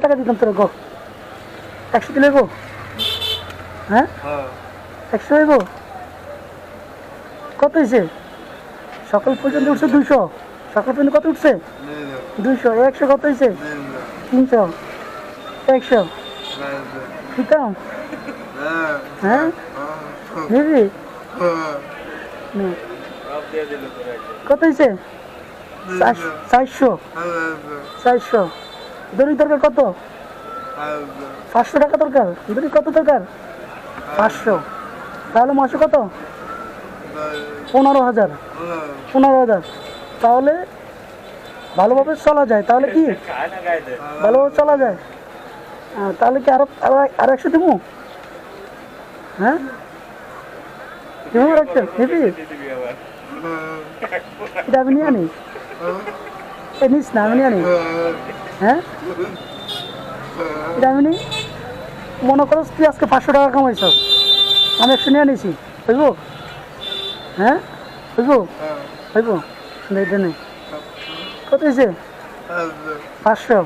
টাকা দিতাম তোরা গো? 100 দিলে গো? হ্যাঁ 100 হইব? কত হয়েছে? সকাল পর্যন্ত উঠছে 200। সকাল পর্যন্ত কত উঠছে? 200। 100 কত হয়েছে? 300। 100 দিতাম। হ্যাঁ দিদি কত হয়েছে? 400। 400। দড়ির দরকার কত? 500 টাকা দরকার। দড়ি কত দরকার? 500। তাহলে মাসে কত? 15,000। 15,000 তাহলে ভালোভাবে চলা যায়। তাহলে কি ভালোভাবে চলা যায়? তাহলে কি আরো আরো 100 দেবো? হ্যাঁ দেবো রাখতে দিবি? এটা আমি নিয়ে আনি। নিস না, আমি নিয়ে আনি। হ্যাঁ এটা আমি নি। মনে করো তুই আজকে 500 টাকা কামাইছ, আমি 100 নিয়ে নিয়েছি, বুঝব? হ্যাঁ বুঝব? বুঝব? এটা নেই। কত হয়েছে? 500।